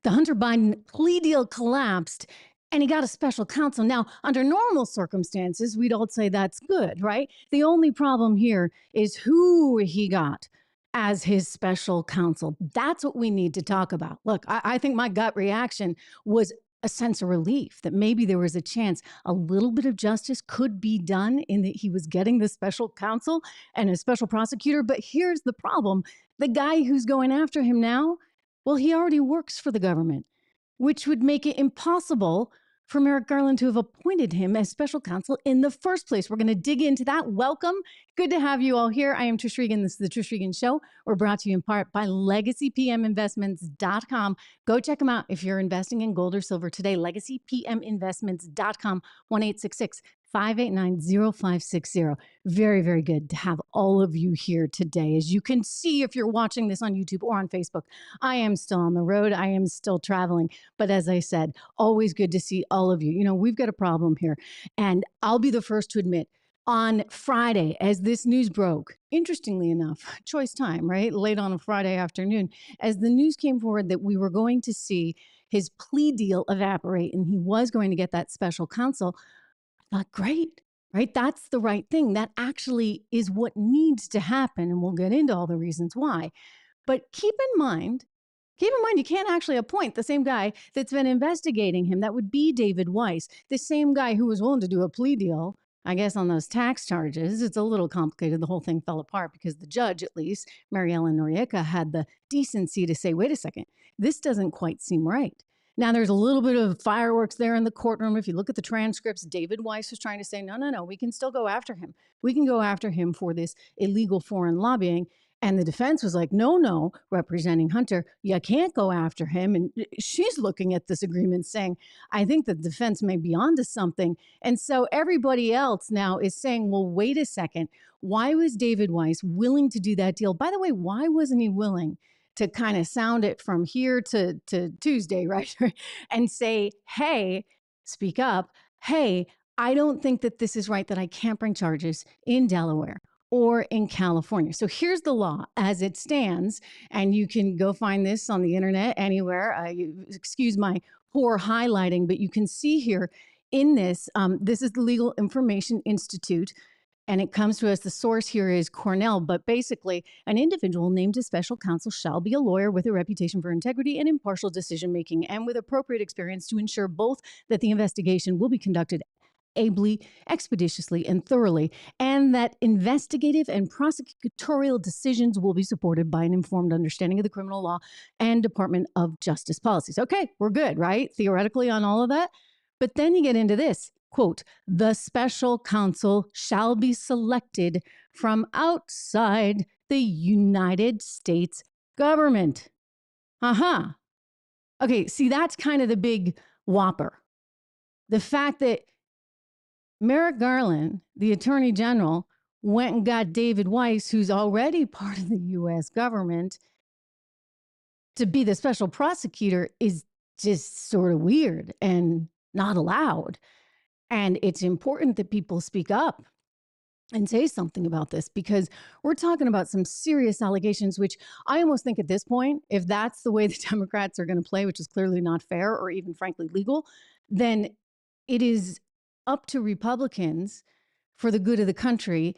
The Hunter Biden plea deal collapsed and he got a special counsel. Now, under normal circumstances, we'd all say that's good, right? The only problem here is who he got as his special counsel. That's what we need to talk about. Look, I think my gut reaction was a sense of relief that maybe there was a chance a little bit of justice could be done in that he was getting the special counsel and a special prosecutor. But here's the problem: the guy who's going after him now, well, he already works for the government, which would make it impossible for Merrick Garland to have appointed him as special counsel in the first place. We're going to dig into that. Welcome. Good to have you all here. I am Trish Regan. This is the Trish Regan Show. We're brought to you in part by LegacyPMInvestments.com. Go check them out if you're investing in gold or silver today. LegacyPMInvestments.com, 1-866-589-0560. Very, very good to have all of you here today. As you can see, if you're watching this on YouTube or on Facebook, I am still on the road. I am still traveling. But as I said, always good to see all of you. You know, we've got a problem here. And I'll be the first to admit, on Friday, as this news broke, interestingly enough, choice time, right? Late on a Friday afternoon, as the news came forward that we were going to see his plea deal evaporate and he was going to get that special counsel, I thought, great, right? That's the right thing. That actually is what needs to happen. And we'll get into all the reasons why. But keep in mind, you can't actually appoint the same guy that's been investigating him. That would be David Weiss, the same guy who was willing to do a plea deal, I guess, on those tax charges. It's a little complicated. The whole thing fell apart because the judge, at least, Mary Ellen Noriega, had the decency to say, wait a second, this doesn't quite seem right. Now, there's a little bit of fireworks there in the courtroom. If you look at the transcripts, David Weiss was trying to say, no, we can still go after him. We can go after him for this illegal foreign lobbying. And the defense was like, no, representing Hunter, you can't go after him. And she's looking at this agreement saying, I think the defense may be onto something. And so everybody else now is saying, well, wait a second. Why was David Weiss willing to do that deal? By the way, why wasn't he willing to kind of sound it from here to Tuesday, right? And say, hey, speak up. Hey, I don't think that this is right, that I can't bring charges in Delaware or in California. So here's the law as it stands, and you can go find this on the internet anywhere. Excuse my poor highlighting, but you can see here in this, this is the Legal Information Institute, and it comes to us, the source here is Cornell, but basically an individual named as special counsel shall be a lawyer with a reputation for integrity and impartial decision-making and with appropriate experience to ensure both that the investigation will be conducted ably, expeditiously, and thoroughly, and that investigative and prosecutorial decisions will be supported by an informed understanding of the criminal law and Department of Justice policies. Okay, we're good, right? Theoretically on all of that. But then you get into this, quote, the special counsel shall be selected from outside the United States government. Okay, see, that's kind of the big whopper. The fact that Merrick Garland, the Attorney General, went and got David Weiss, who's already part of the U.S. government, to be the special prosecutor is just sort of weird and not allowed. And it's important that people speak up and say something about this, because we're talking about some serious allegations, which I almost think at this point, if that's the way the Democrats are going to play, which is clearly not fair or even frankly legal, then it is up to Republicans for the good of the country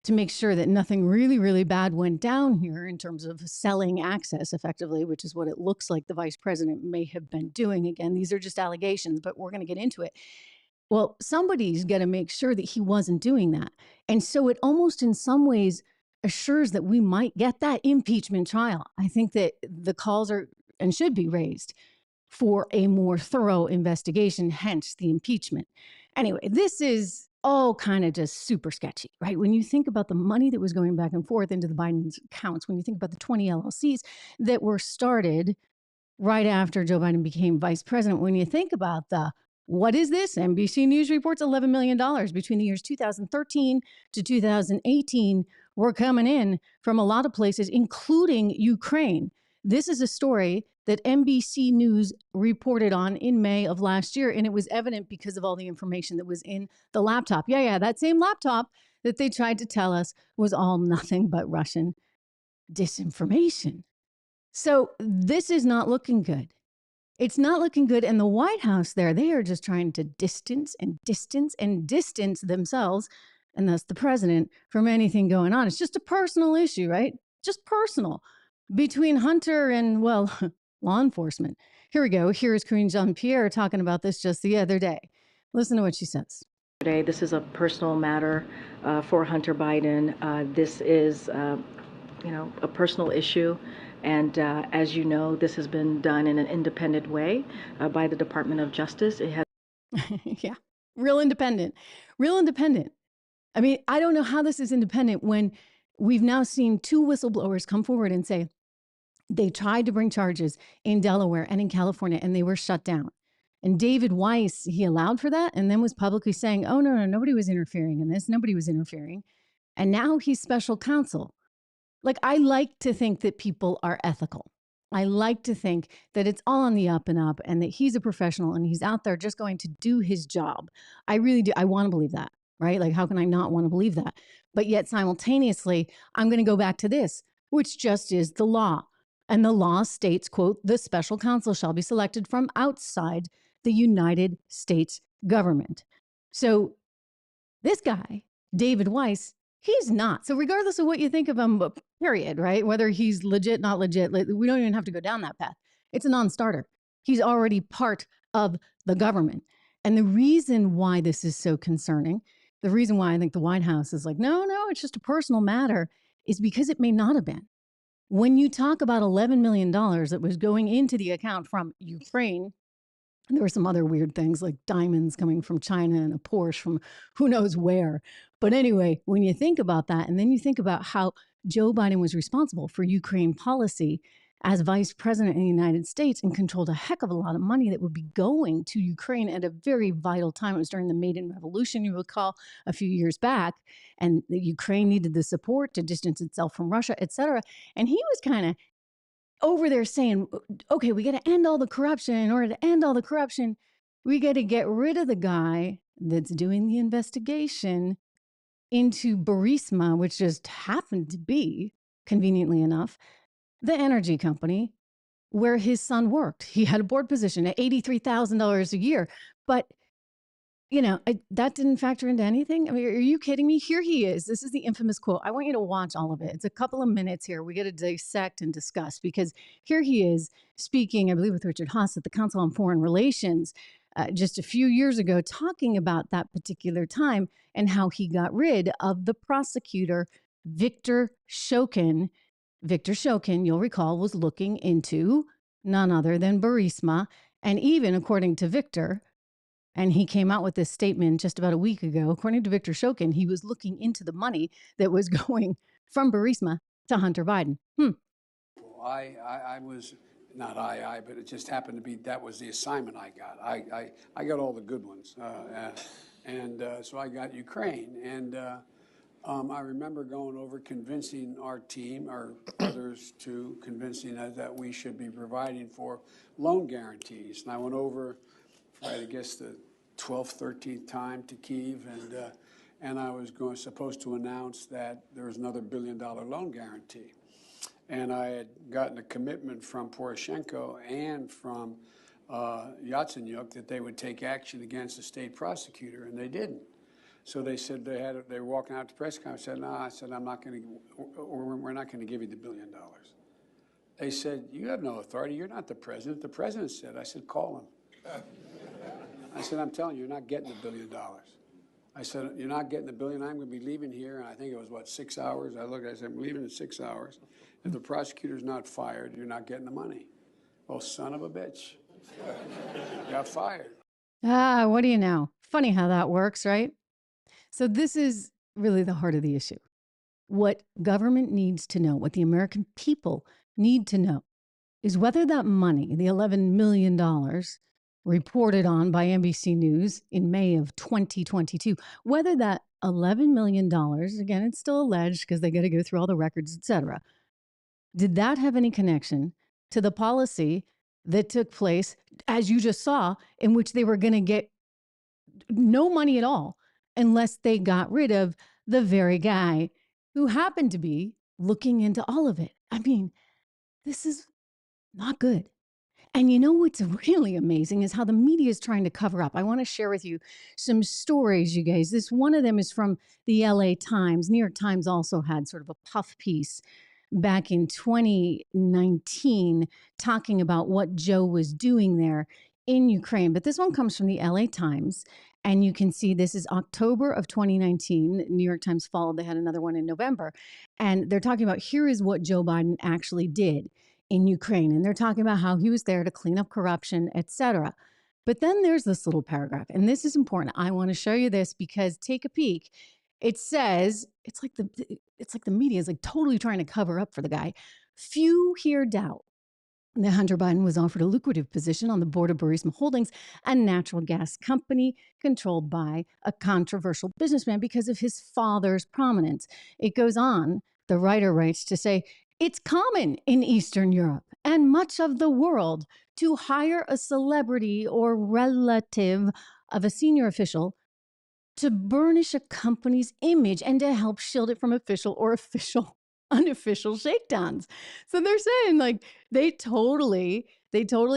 to make sure that nothing really, really bad went down here in terms of selling access effectively, which is what it looks like the vice president may have been doing. Again, these are just allegations, but we're going to get into it. Well, somebody's got to make sure that he wasn't doing that. And so it almost in some ways assures that we might get that impeachment trial. I think that the calls are and should be raised for a more thorough investigation, hence the impeachment. Anyway, this is all kind of just super sketchy, right? When you think about the money that was going back and forth into the Biden accounts, when you think about the 20 LLCs that were started right after Joe Biden became vice president, when you think about what is this? NBC News reports $11 million between the years 2013 to 2018 were coming in from a lot of places, including Ukraine. This is a story that NBC News reported on in May of last year, and it was evident because of all the information that was in the laptop. Yeah, that same laptop that they tried to tell us was all nothing but Russian disinformation. So this is not looking good. It's not looking good. And the White House there, they are just trying to distance and distance and distance themselves, and thus the president, from anything going on. It's just a personal issue, right? Just personal between Hunter and, well, law enforcement. Here we go. Here is Karine Jean-Pierre talking about this just the other day. Listen to what she says. Today, this is a personal matter for Hunter Biden. This is, a personal issue. And as you know, this has been done in an independent way by the Department of Justice. It has. Yeah, real independent. Real independent. I mean, I don't know how this is independent when we've now seen two whistleblowers come forward and say they tried to bring charges in Delaware and in California and they were shut down. And David Weiss, he allowed for that and then was publicly saying, oh, no, nobody was interfering in this. Nobody was interfering. And now he's special counsel. Like, I like to think that people are ethical. I like to think that it's all on the up and up and that he's a professional and he's out there just going to do his job. I really do. I want to believe that, right? Like, how can I not want to believe that? But yet simultaneously, I'm going to go back to this, which just is the law. And the law states, quote, the special counsel shall be selected from outside the United States government. So this guy, David Weiss, he's not. So regardless of what you think of him, period, right? Whether he's legit, not legit, we don't even have to go down that path. It's a non-starter. He's already part of the government. And the reason why this is so concerning, the reason why I think the White House is like, no, it's just a personal matter, is because it may not have been. When you talk about $11 million that was going into the account from Ukraine, there were some other weird things like diamonds coming from China and a Porsche from who knows where. But anyway, when you think about that, and then you think about how Joe Biden was responsible for Ukraine policy as vice president in the United States and controlled a heck of a lot of money that would be going to Ukraine at a very vital time. It was during the Maidan Revolution, you recall, a few years back. And the Ukraine needed the support to distance itself from Russia, et cetera. And he was kind of over there saying, okay, we got to end all the corruption. In order to end all the corruption, we got to get rid of the guy that's doing the investigation into Burisma, which just happened to be, conveniently enough, the energy company where his son worked. He had a board position at $83,000 a year. But that didn't factor into anything. I mean, are you kidding me? Here he is. This is the infamous quote. I want you to watch all of it. It's a couple of minutes here. We got to dissect and discuss because here he is speaking, I believe, with Richard Haas at the Council on Foreign Relations just a few years ago, talking about that particular time and how he got rid of the prosecutor, Victor Shokin. Victor Shokin, you'll recall, was looking into none other than Burisma. And even according to Victor, and he came out with this statement just about a week ago. According to Victor Shokin, he was looking into the money that was going from Burisma to Hunter Biden. Well, I was, not but it just happened to be that was the assignment I got. I got all the good ones. So I got Ukraine. And I remember going over convincing our team, or others too, convincing us that we should be providing for loan guarantees. And I went over, I guess, the 12th, 13th time to Kyiv, and I was supposed to announce that there was another $1 billion loan guarantee. And I had gotten a commitment from Poroshenko and from Yatsenyuk that they would take action against the state prosecutor, and they didn't. So they said they were walking out to press conference. I said, no, I'm not going to, we're not going to give you the $1 billion. They said, you have no authority. You're not the president. The president said. I said, call him. I said, I'm telling you, you're not getting the $1 billion. I said, you're not getting the $1 billion. I'm going to be leaving here. And I think it was, 6 hours? I said, I'm leaving in 6 hours. If the prosecutor's not fired, you're not getting the money. Well, son of a bitch. Got fired. What do you know? Funny how that works, right? So this is really the heart of the issue. What government needs to know, what the American people need to know, is whether that money, the $11 million reported on by NBC News in May of 2022, whether that $11 million, again, it's still alleged because they got to go through all the records, et cetera, did that have any connection to the policy that took place, as you just saw, in which they were going to get no money at all unless they got rid of the very guy who happened to be looking into all of it? I mean, this is not good. And you know what's really amazing is how the media is trying to cover up. I want to share with you some stories, you guys. This one of them is from the LA Times. New York Times also had sort of a puff piece back in 2019 talking about what Joe was doing there in Ukraine. But this one comes from the LA Times. And you can see this is October of 2019. New York Times followed. They had another one in November. And they're talking about here is what Joe Biden actually did in Ukraine. And they're talking about how he was there to clean up corruption, etc. But then there's this little paragraph, and this is important. I want to show you this because take a peek. It says it's like the media is like totally trying to cover up for the guy. Few here doubt that Hunter Biden was offered a lucrative position on the board of Burisma Holdings, a natural gas company controlled by a controversial businessman because of his father's prominence. It goes on, the writer writes to say, it's common in Eastern Europe and much of the world to hire a celebrity or relative of a senior official to burnish a company's image and to help shield it from official or unofficial shakedowns. So they're saying like they totally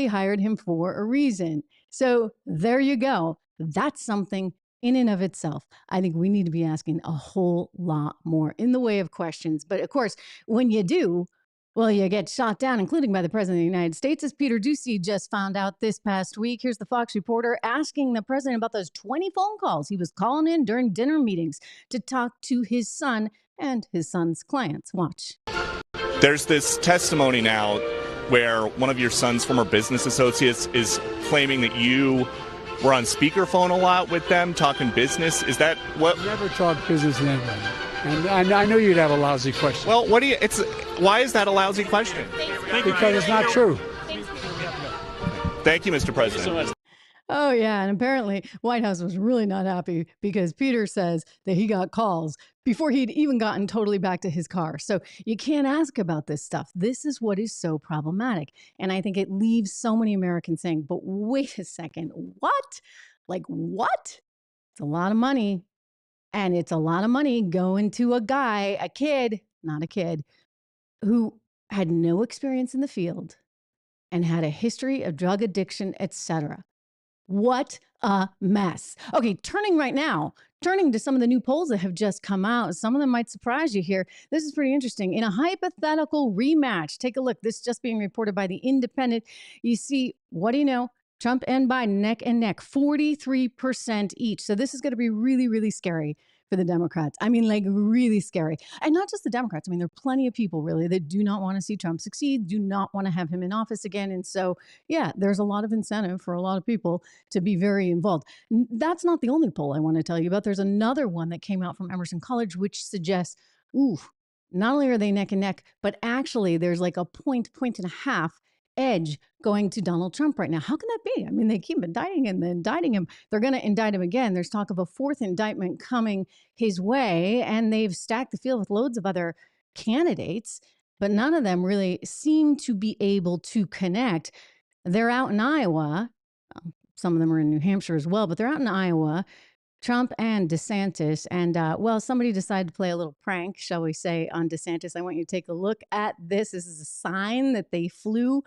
hired him for a reason. So there you go. That's something in and of itself. I think we need to be asking a whole lot more in the way of questions. But of course, when you do, well, you get shot down, including by the President of the United States, as Peter Doocy just found out this past week. Here's the Fox reporter asking the president about those 20 phone calls he was calling in during dinner meetings to talk to his son and his son's clients. Watch. There's this testimony now where one of your son's former business associates is claiming that you were on speakerphone a lot with them talking business. Is that what? Never talk business with anybody. And I knew you'd have a lousy question. Well, why is that a lousy question? Because it's not true. Thank you, Mr. President. Oh, yeah. And apparently, White House was really not happy because Peter says that he got calls before he'd even gotten totally back to his car. So you can't ask about this stuff. This is what is so problematic. And I think it leaves so many Americans saying, but wait a second, what? Like, what? It's a lot of money. And it's a lot of money going to a kid, not a kid, who had no experience in the field and had a history of drug addiction, etc. What a mess. Okay, turning to some of the new polls that have just come out. Some of them might surprise you here. This is pretty interesting. In a hypothetical rematch, take a look. This is just being reported by The Independent. You see, what do you know? Trump and Biden neck and neck, 43% each. So this is going to be really, really scary for the Democrats. I mean, like really scary. And not just the Democrats. I mean, there are plenty of people really that do not want to see Trump succeed, do not want to have him in office again. And so, yeah, there's a lot of incentive for a lot of people to be very involved. That's not the only poll I want to tell you about. There's another one that came out from Emerson College, which suggests, not only are they neck and neck, but actually there's like a point and a half edge going to Donald Trump right now. How can that be? I mean, they keep indicting him and indicting him. They're going to indict him again. There's talk of a fourth indictment coming his way, and they've stacked the field with loads of other candidates, but none of them really seem to be able to connect. They're out in Iowa. Some of them are in New Hampshire as well, but they're out in Iowa. Trump and DeSantis. And somebody decided to play a little prank, shall we say, on DeSantis. I want you to take a look at this. This is a sign that they flew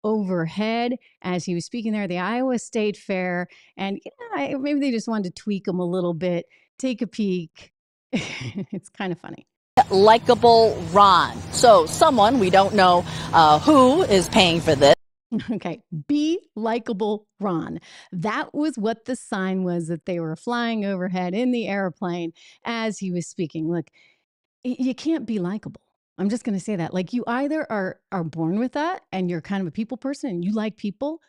overhead as he was speaking there at the Iowa State Fair. And maybe they just wanted to tweak him a little bit. Take a peek. It's kind of funny. Likeable Ron. So someone, we don't know who is paying for this. Okay, be likable, Ron. That was what the sign was that they were flying overhead in the airplane as he was speaking. Look, you can't be likable. I'm just going to say that. Like, you either are born with that and you're kind of a people person and you like people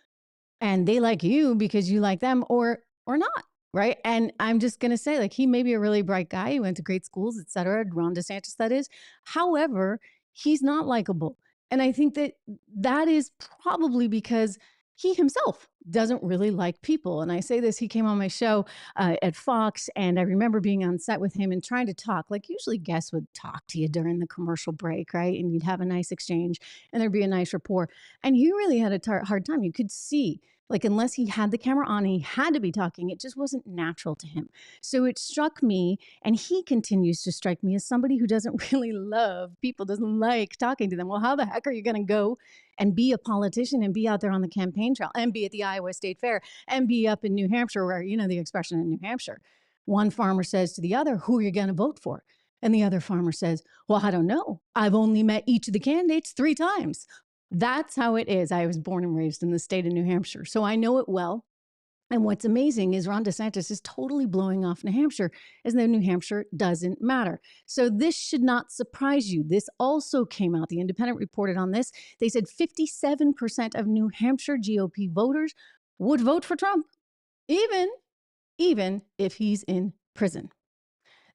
and they like you because you like them, or not, right? And I'm just going to say, like, he may be a really bright guy. He went to great schools, et cetera. Ron DeSantis, that is. However, he's not likable. And I think that is probably because he himself doesn't really like people. And I say this, he came on my show at Fox, and I remember being on set with him and trying to talk. Like, usually guests would talk to you during the commercial break, right? And you'd have a nice exchange and there'd be a nice rapport. And he really had a hard time. You could see, like, unless he had the camera on, he had to be talking. It just wasn't natural to him. So it struck me, and he continues to strike me as somebody who doesn't really love people, doesn't like talking to them. Well, how the heck are you going to go and be a politician and be out there on the campaign trail and be at the Iowa State Fair and be up in New Hampshire, where, you know, the expression in New Hampshire, one farmer says to the other, who are you going to vote for? And the other farmer says, well, I don't know. I've only met each of the candidates 3 times. That's how it is. I was born and raised in the state of New Hampshire, so I know it well. And what's amazing is Ron DeSantis is totally blowing off New Hampshire, as though New Hampshire doesn't matter. So this should not surprise you. This also came out. The Independent reported on this. They said 57% of New Hampshire GOP voters would vote for Trump, even if he's in prison.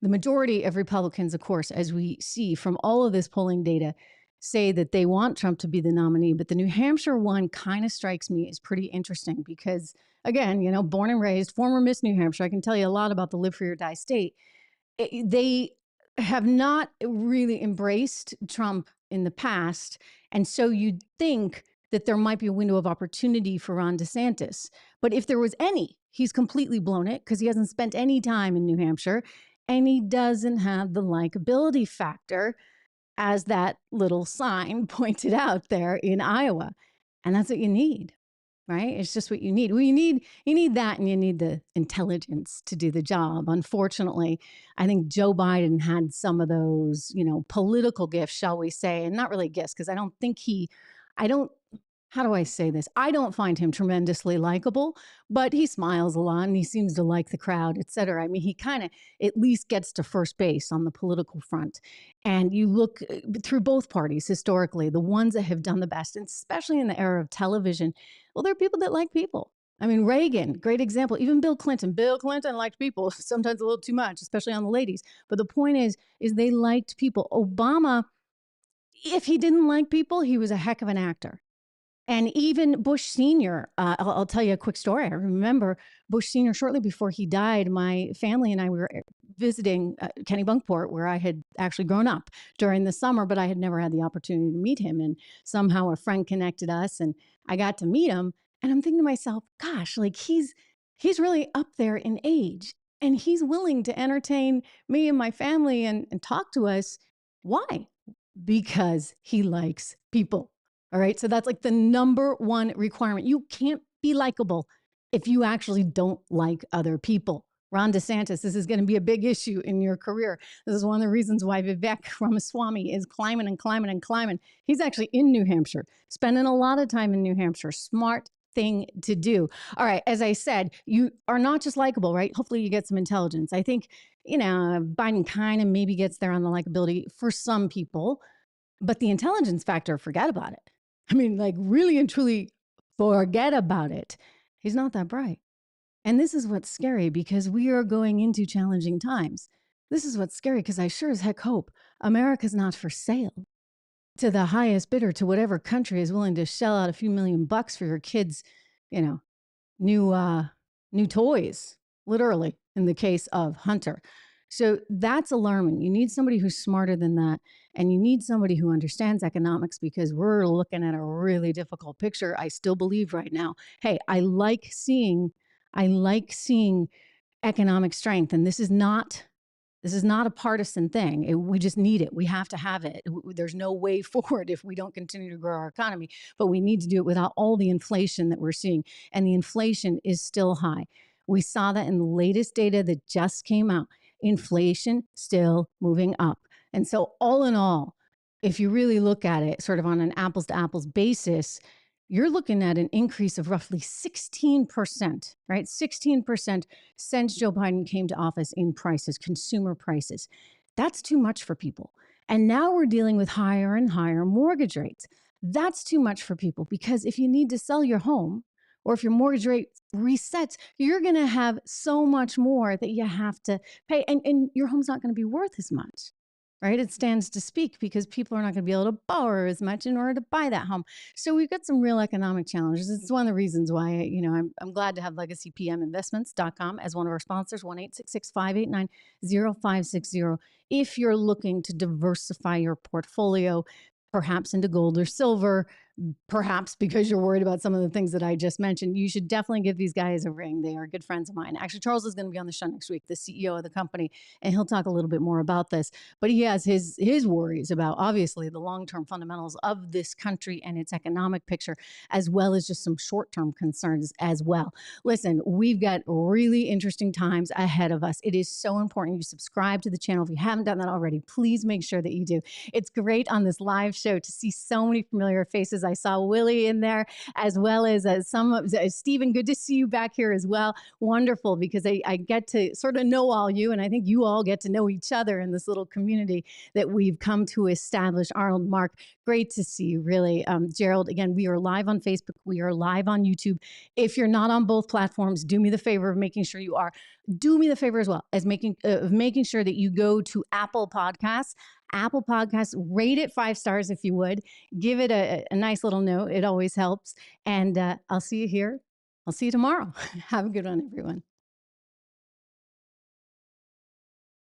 The majority of Republicans, of course, as we see from all of this polling data, say that they want Trump to be the nominee. But the New Hampshire one kind of strikes me as pretty interesting because, again, you know, born and raised, former Miss New Hampshire, I can tell you a lot about the live free or die state. They have not really embraced Trump in the past. And so you'd think that there might be a window of opportunity for Ron DeSantis. But if there was any, he's completely blown it because he hasn't spent any time in New Hampshire and he doesn't have the likability factor, as that little sign pointed out there in Iowa. And that's what you need, right? It's just what you need. Well, you need that, and you need the intelligence to do the job. Unfortunately, I think Joe Biden had some of those, you know, political gifts, shall we say, and not really gifts, because how do I say this? I don't find him tremendously likable, but he smiles a lot and he seems to like the crowd, et cetera. I mean, he kind of at least gets to first base on the political front. And you look through both parties historically, the ones that have done the best, and especially in the era of television, well, there are people that like people. I mean, Reagan, great example. Even Bill Clinton. Bill Clinton liked people, sometimes a little too much, especially on the ladies. But the point is they liked people. Obama, if he didn't like people, he was a heck of an actor. And even Bush Sr., I'll tell you a quick story. I remember Bush Sr., shortly before he died, my family and I were visiting Kennebunkport, where I had actually grown up during the summer, but I had never had the opportunity to meet him. And somehow a friend connected us and I got to meet him. And I'm thinking to myself, gosh, like he's really up there in age and he's willing to entertain me and my family and talk to us. Why? Because he likes people. All right. So that's like the number one requirement. You can't be likable if you actually don't like other people. Ron DeSantis, this is going to be a big issue in your career. This is one of the reasons why Vivek Ramaswamy is climbing and climbing and climbing. He's actually in New Hampshire, spending a lot of time in New Hampshire. Smart thing to do. All right. As I said, you are not just likable, right? Hopefully you get some intelligence. I think, you know, Biden kind of maybe gets there on the likability for some people, but the intelligence factor, forget about it. I mean, like really and truly forget about it. He's not that bright. And this is what's scary because we are going into challenging times. This is what's scary because I sure as heck hope America's not for sale to the highest bidder, to whatever country is willing to shell out a few $1,000,000 for your kids, you know, new toys, literally, in the case of Hunter. So that's alarming. You need somebody who's smarter than that. And you need somebody who understands economics because we're looking at a really difficult picture. I still believe right now, hey, I like seeing economic strength. And this is not a partisan thing. We just need it. We have to have it. There's no way forward if we don't continue to grow our economy, but we need to do it without all the inflation that we're seeing. And the inflation is still high. We saw that in the latest data that just came out. Inflation still moving up. And so all in all, if you really look at it sort of on an apples to apples basis, you're looking at an increase of roughly 16%, right? 16% since Joe Biden came to office in prices, consumer prices. That's too much for people. And now we're dealing with higher and higher mortgage rates. That's too much for people because if you need to sell your home or if your mortgage rate resets, you're going to have so much more that you have to pay and your home's not going to be worth as much. right? It stands to speak because people are not going to be able to borrow as much in order to buy that home. So we've got some real economic challenges. It's one of the reasons why, I'm glad to have LegacyPMinvestments.com as one of our sponsors, 1-866-589-0560. If you're looking to diversify your portfolio, perhaps into gold or silver, perhaps because you're worried about some of the things that I just mentioned, you should definitely give these guys a ring. They are good friends of mine. Actually, Charles is going to be on the show next week, the CEO of the company, and he'll talk a little bit more about this. But he has his worries about, obviously, the long-term fundamentals of this country and its economic picture, as well as just some short-term concerns as well. Listen, we've got really interesting times ahead of us. It is so important you subscribe to the channel. If you haven't done that already, please make sure that you do. It's great on this live show to see so many familiar faces. I saw Willie in there, as well as Stephen. Good to see you back here as well. Wonderful, because I get to sort of know all you, and I think you all get to know each other in this little community that we've come to establish. Arnold, Mark, great to see you, really. Gerald, again, we are live on Facebook. We are live on YouTube. If you're not on both platforms, do me the favor of making sure you are. Do me the favor as well as making sure that you go to Apple Podcasts, rate it 5 stars if you would. Give it a nice little note. It always helps. And I'll see you here. I'll see you tomorrow. Have a good one, everyone.